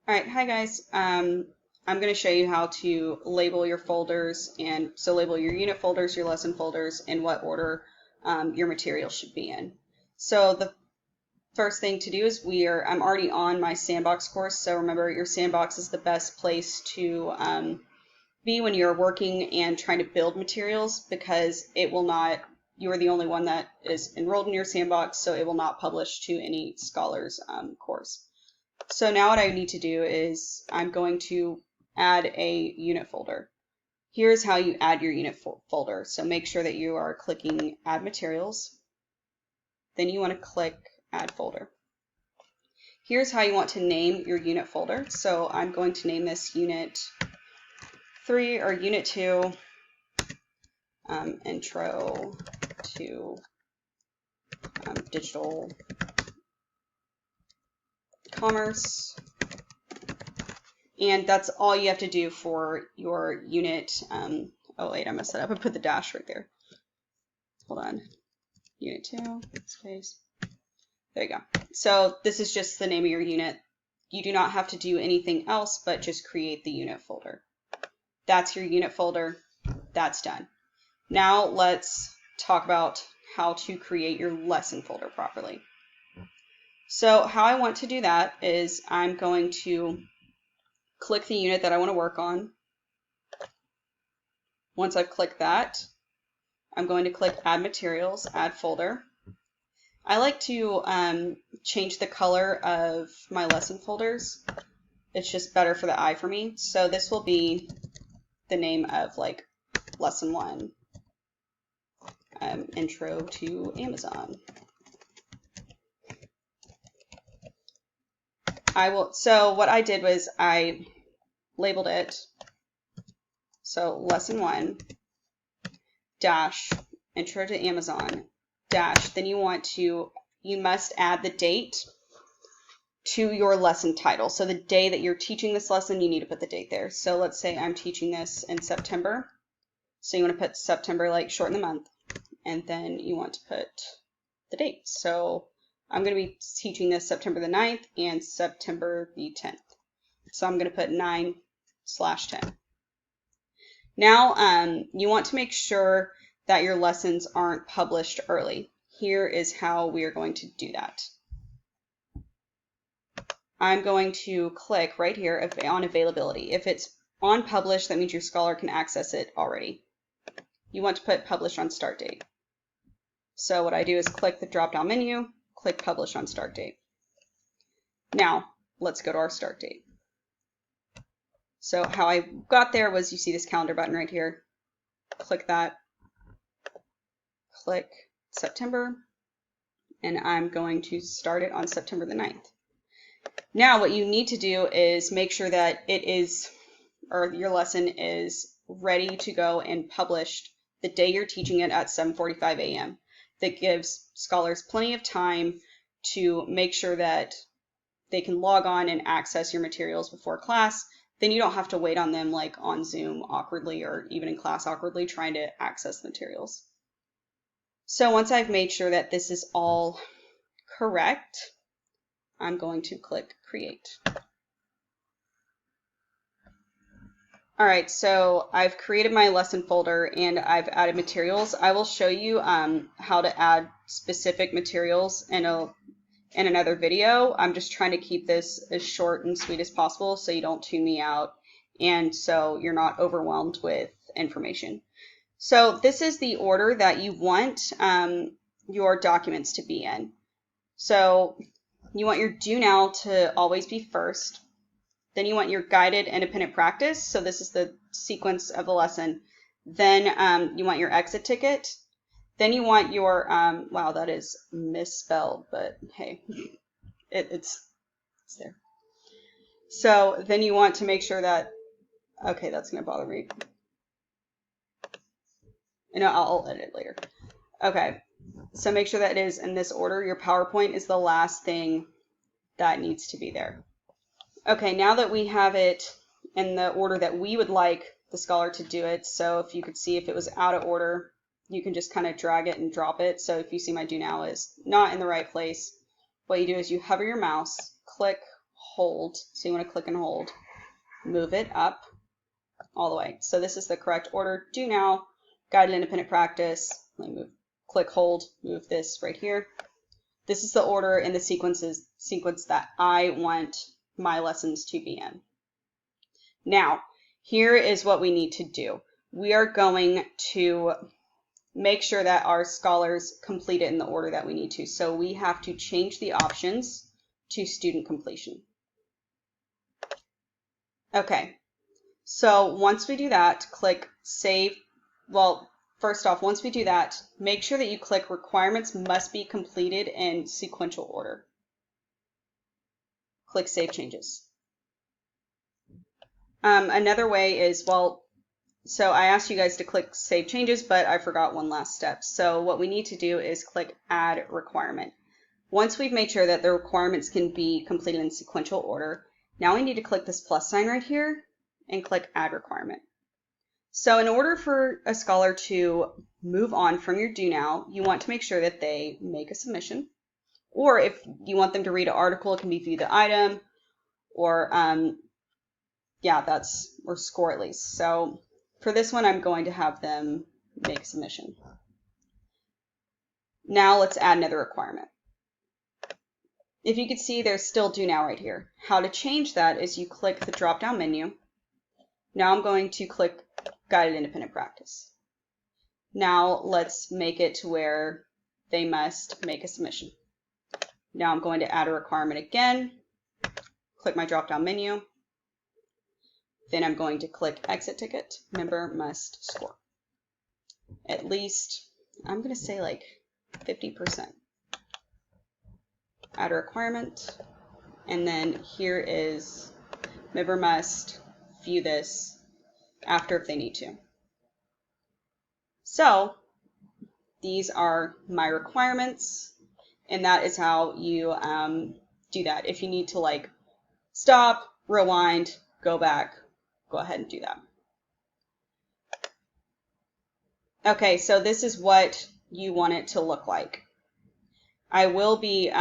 All right, hi guys. I'm going to show you how to label your folders, and so label your unit folders, your lesson folders, in what order your material should be in. So the first thing to do is I'm already on my Sandbox course, so remember your Sandbox is the best place to be when you're working and trying to build materials, because it will not, you are the only one that is enrolled in your Sandbox, so it will not publish to any Scholars course. So now what I need to do is I'm going to add a unit folder. Here's how you add your unit folder. So make sure that you are clicking Add Materials. Then you want to click Add Folder. Here's how you want to name your unit folder. So I'm going to name this Unit 3 or Unit 2, Intro to Digital Commerce. And that's all you have to do for your unit. Oh wait, I messed that up. I put the dash right there. Hold on. Unit 2, space. There you go. So this is just the name of your unit. You do not have to do anything else but just create the unit folder. That's your unit folder. That's done. Now let's talk about how to create your lesson folder properly. So how I want to do that is I'm going to click the unit that I want to work on. Once I've clicked that, I'm going to click Add Materials, Add Folder. I like to change the color of my lesson folders. It's just better for the eye for me. So this will be the name of like Lesson 1, Intro to Amazon. So what I did was I labeled it. So Lesson 1 dash Intro to Amazon dash, then you must add the date to your lesson title. So the day that you're teaching this lesson, you need to put the date there. So let's say I'm teaching this in September. So you want to put September, like shorten the month, and then you want to put the date. So I'm going to be teaching this September the 9th and September the 10th. So I'm going to put 9/10. Now you want to make sure that your lessons aren't published early. Here is how we are going to do that. I'm going to click right here on availability. If it's on publish, that means your scholar can access it already. You want to put publish on start date. So what I do is click the drop-down menu, click publish on start date. Now let's go to our start date. So how I got there was, you see this calendar button right here. Click that. Click September, and I'm going to start it on September the 9th. Now what you need to do is make sure that your lesson is ready to go and published the day you're teaching it at 7:45 a.m. That gives scholars plenty of time to make sure that they can log on and access your materials before class. Then you don't have to wait on them like on Zoom awkwardly, or even in class awkwardly, trying to access the materials. So once I've made sure that this is all correct, I'm going to click Create. All right, so I've created my lesson folder and I've added materials. I will show you how to add specific materials in another video. I'm just trying to keep this as short and sweet as possible so you don't tune me out and so you're not overwhelmed with information. So this is the order that you want your documents to be in. So you want your do now to always be first. Then you want your guided independent practice. So this is the sequence of the lesson. Then you want your exit ticket. Then you want your, wow, that is misspelled, but hey, it's there. So then you want to make sure that, okay, that's going to bother me. No, I'll edit it later. Okay, so make sure that it is in this order. Your PowerPoint is the last thing that needs to be there. Okay, now that we have it in the order that we would like the scholar to do it, so if you could see if it was out of order, you can just kind of drag it and drop it. So if you see my do now is not in the right place, what you do is you hover your mouse, click, hold. So you want to click and hold. Move it up all the way. So this is the correct order. Do now, guided independent practice. Let me move, click, hold, move this right here. This is the order and the sequence that I want my lessons to be in. Now, here is what we need to do. We are going to make sure that our scholars complete it in the order that we need to. So we have to change the options to student completion. Okay, so once we do that, click Save. Well, first off, once we do that, make sure that you click Requirements Must Be Completed in Sequential Order. Click Save Changes. Another way is, well, so I asked you guys to click Save Changes, but I forgot one last step. So what we need to do is click Add Requirement. Once we've made sure that the requirements can be completed in sequential order, now we need to click this plus sign right here and click Add Requirement. So in order for a scholar to move on from your Do Now, you want to make sure that they make a submission. Or if you want them to read an article, it can be View the Item, or or score at least. So for this one, I'm going to have them make a submission. Now let's add another requirement. If you can see, there's still Do Now right here. How to change that is you click the drop-down menu. Now I'm going to click Guided Independent Practice. Now let's make it to where they must make a submission. Now I'm going to add a requirement again. Click my drop-down menu. Then I'm going to click Exit Ticket. Member must score at least, I'm going to say like 50%. Add a requirement. And then here is member must view this after if they need to. So these are my requirements, and that is how you do that. If you need to like stop, rewind, go back, go ahead and do that. Okay, so this is what you want it to look like. I will be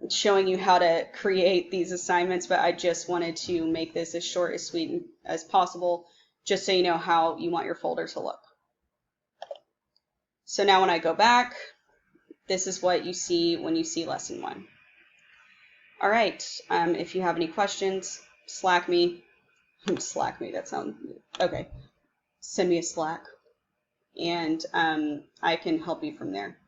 showing you how to create these assignments, but I just wanted to make this as short, as sweet as possible, just so you know how you want your folder to look. So now when I go back, this is what you see when you see lesson 1. All right, if you have any questions, Slack me. Slack me, that sounds, okay. Send me a Slack, and I can help you from there.